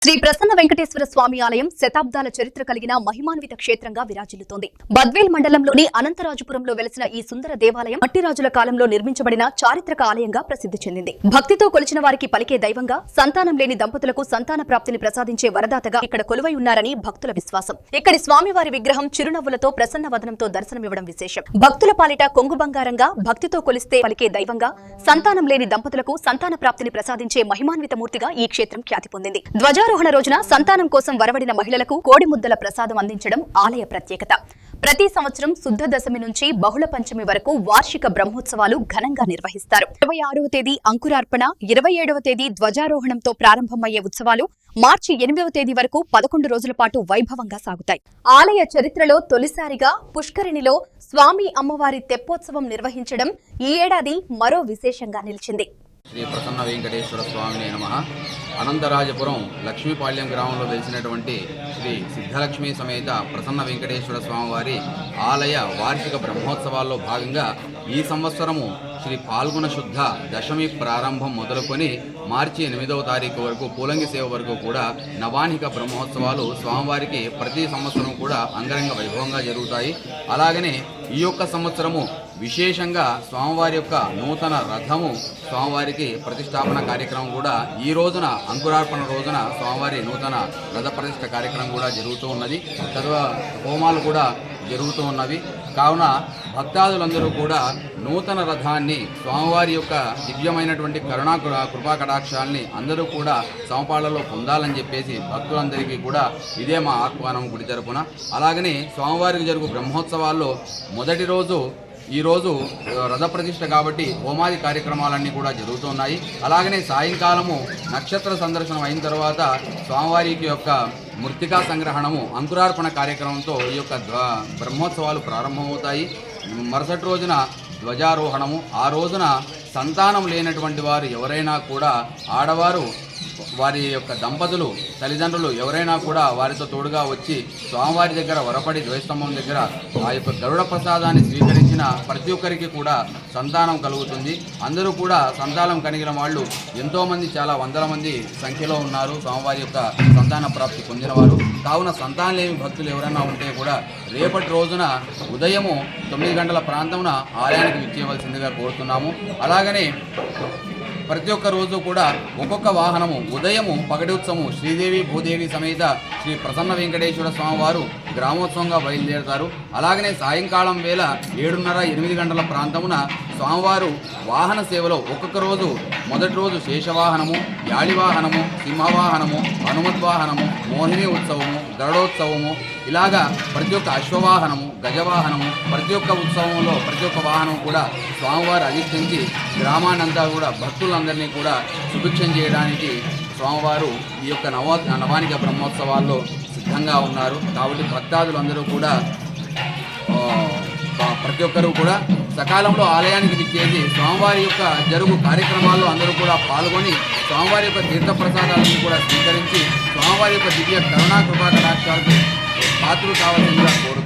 శ్రీ ప్రసన్న వెంకటేశ్వర స్వామి ఆలయం శతాబ్దాల చరిత్ర కలిగిన మహిమాన్విత క్షేత్రంగా విరాజిల్లుతోంది. బద్వేల్ మండలంలోని అనంతరాజపురంలో వెలసిన ఈ సుందర దేవాలయం మట్టిరాజుల కాలంలో నిర్మించబడిన చారిత్రక ఆలయంగా ప్రసిద్ధి చెందింది. భక్తితో కొలిచిన వారికి పలికే దైవంగా, సంతానం లేని దంపతులకు సంతాన ప్రాప్తిని ప్రసాదించే వరదాతగా ఇక్కడ కొలువై ఉన్నారని భక్తుల విశ్వాసం. ఇక్కడి స్వామివారి విగ్రహం చిరునవ్వులతో ప్రసన్న వదనంతో దర్శనమివ్వడం విశేషం. భక్తుల పాలిట కొంగు బంగారంగా, భక్తితో కొలిస్తే పలికే దైవంగా, సంతానం లేని దంపతులకు సంతాన ప్రాప్తిని ప్రసాదించే మహిమాన్విత మూర్తిగా ఈ క్షేత్రం ఖ్యాతి పొందింది. ధ్వజారోహణ రోజున సంతానం కోసం వరవడిన మహిళలకు కోడి ముద్దల ప్రసాదం అందించడం ఆలయ ప్రత్యేకత. ప్రతి సంవత్సరం శుద్ధ దశమి నుంచి బహుళ పంచమి వరకు వార్షిక బ్రహ్మోత్సవాలు ఘనంగా నిర్వహిస్తారు. 26వ తేదీ అంకురార్పణ, 27వ తేదీ ధ్వజారోహణంతో ప్రారంభమయ్యే ఉత్సవాలు మార్చి 8వ తేదీ వరకు 11 రోజుల పాటు వైభవంగా సాగుతాయి. ఆలయ చరిత్రలో తొలిసారిగా పుష్కరిణిలో స్వామి అమ్మవారి తెప్పోత్సవం నిర్వహించడం ఈ ఏడాది మరో విశేషంగా నిలిచింది. శ్రీ ప్రసన్న వెంకటేశ్వర స్వామిని నమః. అనంతరాజపురం లక్ష్మీపాళ్యం గ్రామంలో వెలిసినటువంటి శ్రీ సిద్ధలక్ష్మీ సమేత ప్రసన్న వెంకటేశ్వర స్వామివారి ఆలయ వార్షిక బ్రహ్మోత్సవాల్లో భాగంగా ఈ సంవత్సరము శ్రీ పాల్గొన శుద్ధ దశమి ప్రారంభం మొదలుకొని మార్చి 8వ తారీఖు వరకు పూలంగి సేవ వరకు కూడా నవానిక బ్రహ్మోత్సవాలు స్వామివారికి ప్రతి సంవత్సరం కూడా అంగరంగ వైభవంగా జరుగుతాయి. అలాగనే ఈ యొక్క సంవత్సరము విశేషంగా స్వామివారి యొక్క నూతన రథము స్వామివారికి ప్రతిష్టాపన కార్యక్రమం కూడా ఈ రోజున అంకురార్పణ రోజున స్వామివారి నూతన రథ ప్రతిష్ఠ కార్యక్రమం కూడా జరుగుతూ ఉన్నది. హోమాలు కూడా జరుగుతూ ఉన్నవి. కావున భక్తాదులందరూ కూడా నూతన రథాన్ని స్వామివారి యొక్క దివ్యమైనటువంటి కృపా కటాక్షాలని అందరూ కూడా సమపాళ్లలో పొందాలని చెప్పేసి భక్తులందరికీ కూడా ఇదే మా ఆహ్వానం గుడి తరపున. అలాగనే స్వామివారికి జరుగు బ్రహ్మోత్సవాల్లో మొదటి రోజు ఈరోజు రథ ప్రతిష్ఠ కాబట్టి హోమాది కార్యక్రమాలన్నీ కూడా జరుగుతున్నాయి. అలాగనే సాయంకాలము నక్షత్ర సందర్శనం అయిన తర్వాత స్వామివారికి యొక్క మృత్తికా సంగ్రహణము అంకురార్పణ కార్యక్రమంతో ఈ యొక్క బ్రహ్మోత్సవాలు ప్రారంభమవుతాయి. మరుసటి రోజున ధ్వజారోహణము. ఆ రోజున సంతానం లేనటువంటి వారు ఎవరైనా కూడా ఆడవారు వారి యొక్క దంపతులు తల్లిదండ్రులు ఎవరైనా కూడా వారితో తోడుగా వచ్చి స్వామివారి దగ్గర వరపడి ధ్వజస్తంభం దగ్గర ఆ యొక్క గరుడ ప్రసాదాన్ని స్వీకరించిన ప్రతి ఒక్కరికి కూడా సంతానం కలుగుతుంది. అందరూ కూడా సంతానం కలిగిన వాళ్ళు ఎంతోమంది, చాలా వందల మంది సంఖ్యలో ఉన్నారు స్వామివారి యొక్క సంతాన ప్రాప్తి పొందినవారు. కావున సంతానం లేని భక్తులు ఎవరైనా ఉంటే కూడా రేపటి రోజున ఉదయము 9 గంటల ప్రాంతమున ఆలయానికి విచ్చేయవలసిందిగా కోరుతున్నాము. అలాగనే ప్రతి ఒక్క రోజు కూడా ఒక్కొక్క వాహనము ఉదయము పగటి ఉత్సవము శ్రీదేవి భూదేవి సమేత శ్రీ ప్రసన్న వెంకటేశ్వర స్వామివారు గ్రామోత్సవంగా బయలుదేరుతారు. అలాగనే సాయంకాలం వేళ 7:30-8 గంటల ప్రాంతమున స్వామివారు వాహన సేవలో ఒక్కొక్క రోజు మొదటి రోజు శేషవాహనము, యాళివాహనము, సింహవాహనము, హనుమద్వాహనము, మోహిని ఉత్సవము, గరుడోత్సవము, ఇలాగా ప్రతి ఒక్క అశ్వవాహనము, గజవాహనము, ప్రతి ఒక్క ఉత్సవంలో ప్రతి ఒక్క వాహనం కూడా స్వామివారు అధిష్ఠించి గ్రామాన్నంతా కూడా భక్తులందరినీ కూడా సుభిక్షం చేయడానికి స్వామివారు ఈ యొక్క నవానిక బ్రహ్మోత్సవాల్లో సిద్ధంగా ఉన్నారు. కాబట్టి భక్తాదులందరూ కూడా ప్రతి ఒక్కరూ కూడా సకాలంలో ఆలయానికి విచ్చేసి స్వామివారి యొక్క జరుగు కార్యక్రమాల్లో అందరూ కూడా పాల్గొని స్వామివారి యొక్క తీర్థప్రసాదాలను కూడా స్వీకరించి స్వామివారి యొక్క దివ్య కరుణా కృపా కటాక్షాలకు పాత్రలు కావాల్సిందిగా కోరుతున్నారు.